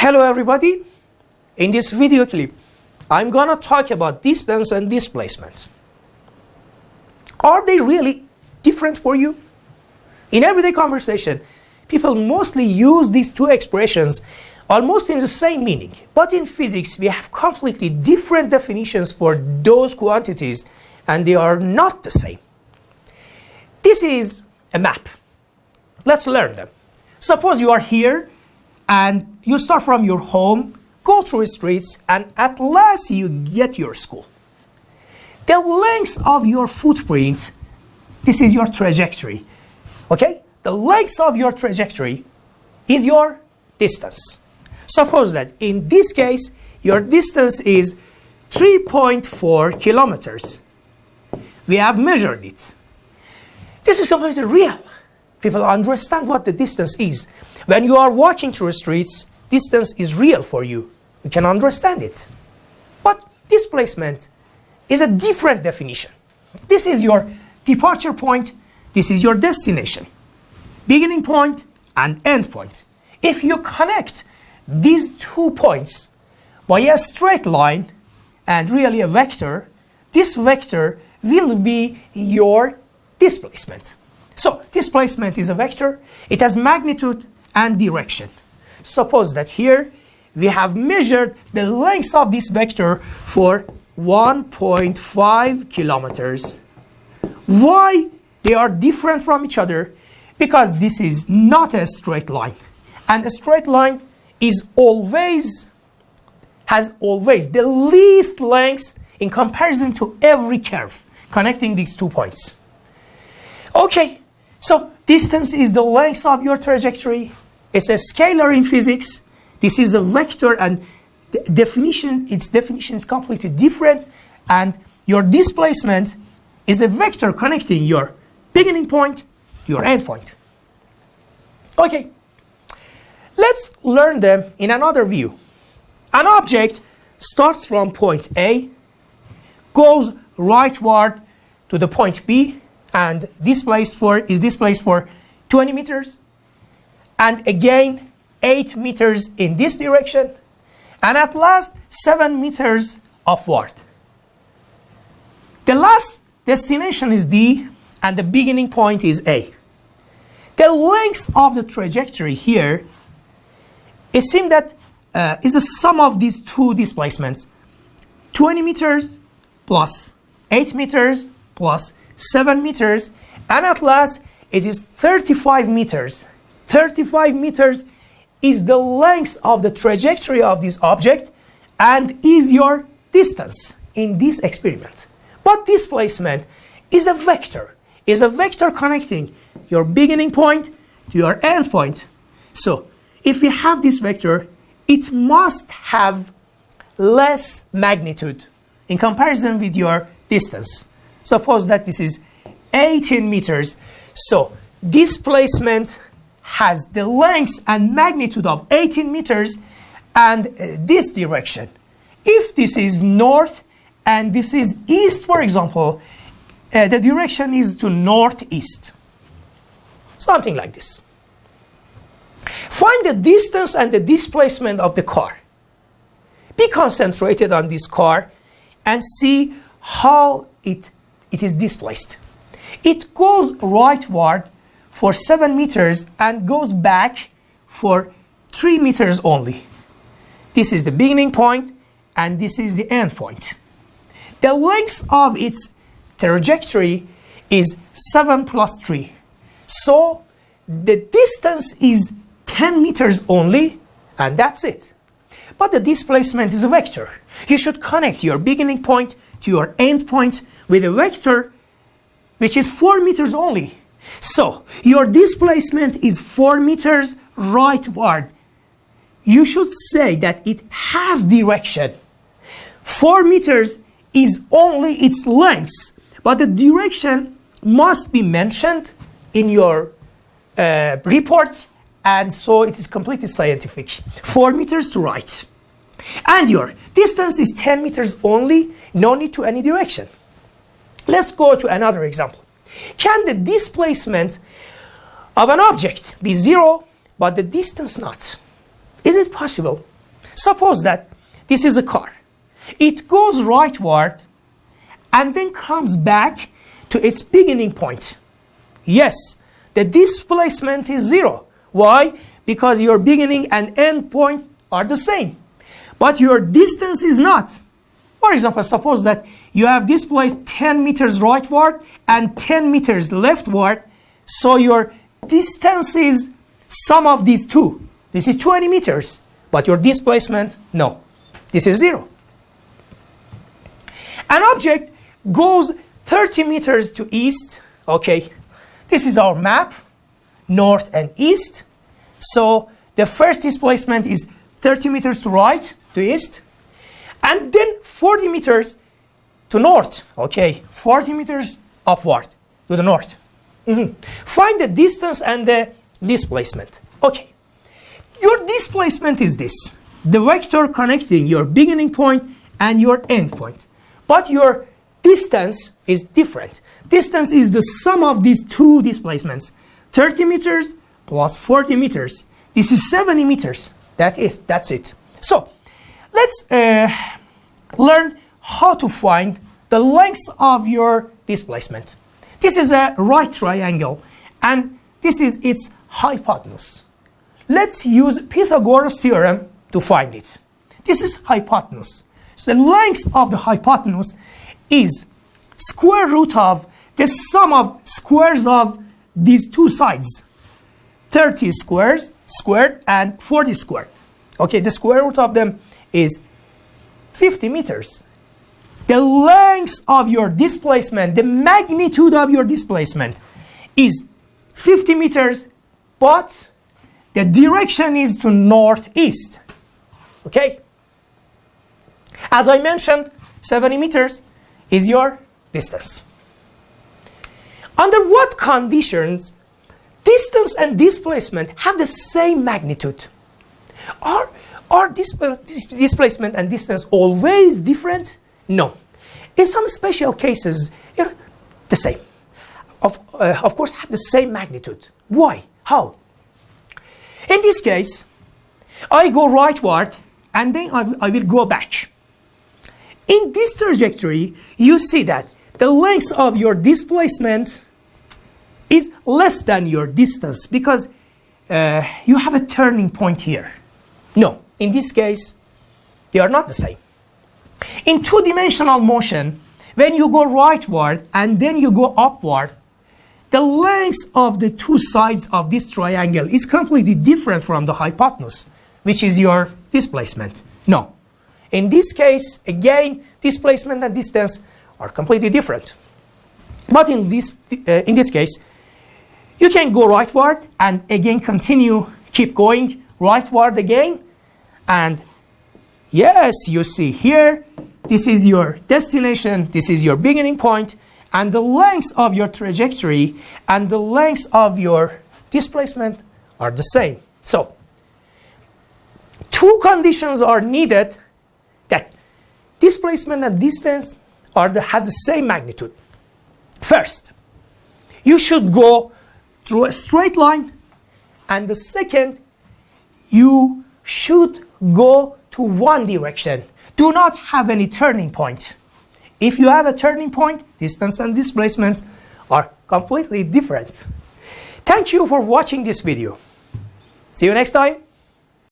Hello everybody. In this video clip, I'm gonna talk about distance and displacement. Are they really different for you? In everyday conversation, people mostly use these two expressions almost in the same meaning. But in physics, we have completely different definitions for those quantities, and they are not the same. This is a map. Let's learn them. Suppose you are here and you start from your home, go through streets, and at last you get your school. The length of your footprint, this is your trajectory. Okay? The length of your trajectory is your distance. Suppose that in this case, your distance is 3.4 kilometers. We have measured it. This is completely real. People understand what the distance is. When you are walking through streets, distance is real for you. You can understand it. But displacement is a different definition. This is your departure point. This is your destination. Beginning point and end point. If you connect these 2 points by a straight line and really a vector, this vector will be your displacement. So displacement is a vector. It has magnitude and direction. Suppose that here we have measured the length of this vector for 1.5 kilometers. Why they are different from each other? Because this is not a straight line. And a straight line is has always the least length in comparison to every curve connecting these 2 points. Okay, so distance is the length of your trajectory. It's a scalar in physics. This is a vector, and its definition is completely different. And your displacement is a vector connecting your beginning point to your end point. Okay, let's learn them in another view. An object starts from point A, goes rightward to the point B, and is displaced for 20 meters, and again 8 meters in this direction, and at last 7 meters upward. The last destination is D, and the beginning point is A. The length of the trajectory here, it seems that is the sum of these two displacements. 20 meters plus 8 meters plus 7 meters, and at last it is 35 meters. 35 meters is the length of the trajectory of this object and is your distance in this experiment. But displacement is a vector connecting your beginning point to your end point. So if we have this vector, it must have less magnitude in comparison with your distance. Suppose that this is 18 meters. So displacement has the length and magnitude of 18 meters and this direction. If this is north and this is east, for example, the direction is to northeast. Something like this. Find the distance and the displacement of the car. Be concentrated on this car and see how it is displaced. It goes rightward for 7 meters and goes back for 3 meters only. This is the beginning point and this is the end point. The length of its trajectory is 7 plus 3. So the distance is 10 meters only, and that's it. But the displacement is a vector. You should connect your beginning point to your end point with a vector which is 4 meters only. So your displacement is 4 meters rightward. You should say that it has direction. 4 meters is only its length, but the direction must be mentioned in your report, and so it is completely scientific. 4 meters to right. And your distance is 10 meters only, no need to any direction. Let's go to another example. Can the displacement of an object be 0, but the distance not? Is it possible? Suppose that this is a car. It goes rightward and then comes back to its beginning point. Yes, the displacement is 0. Why? Because your beginning and end point are the same. But your distance is not. For example, suppose that you have displaced 10 meters rightward and 10 meters leftward. So your distance is sum of these two. This is 20 meters. But your displacement, no. This is 0. An object goes 30 meters to east. Okay, this is our map, north and east. So the first displacement is 30 meters to right, to east. And then 40 meters to north. Okay, 40 meters upward to the north. Find the distance and the displacement. Okay, your displacement is this. The vector connecting your beginning point and your end point. But your distance is different. Distance is the sum of these two displacements. 30 meters plus 40 meters. This is 70 meters. That's it. So let's learn how to find the length of your displacement. This is a right triangle and this is its hypotenuse. Let's use Pythagoras theorem to find it. This is hypotenuse. So the length of the hypotenuse is square root of the sum of squares of these two sides. 30 squared and 40 squared. Okay, the square root of them is 50 meters. The length of your displacement, the magnitude of your displacement is 50 meters, but the direction is to northeast. Okay? As I mentioned, 70 meters is your distance. Under what conditions distance and displacement have the same magnitude? Are displacement and distance always different? No. In some special cases, they're the same. Of course, have the same magnitude. Why? How? In this case, I go rightward and then I will go back. In this trajectory, you see that the length of your displacement is less than your distance because you have a turning point here. No, in this case, they are not the same. In two-dimensional motion, when you go rightward and then you go upward, the length of the two sides of this triangle is completely different from the hypotenuse, which is your displacement. No. In this case, again, displacement and distance are completely different. But in this case, you can go rightward and again continue, keep going rightward again. And yes, you see here, this is your destination, this is your beginning point, and the length of your trajectory and the length of your displacement are the same. So, two conditions are needed that displacement and distance has the same magnitude. First, you should go through a straight line, and the second, you should go to one direction. Do not have any turning point. If you have a turning point, distance and displacements are completely different. Thank you for watching this video. See you next time.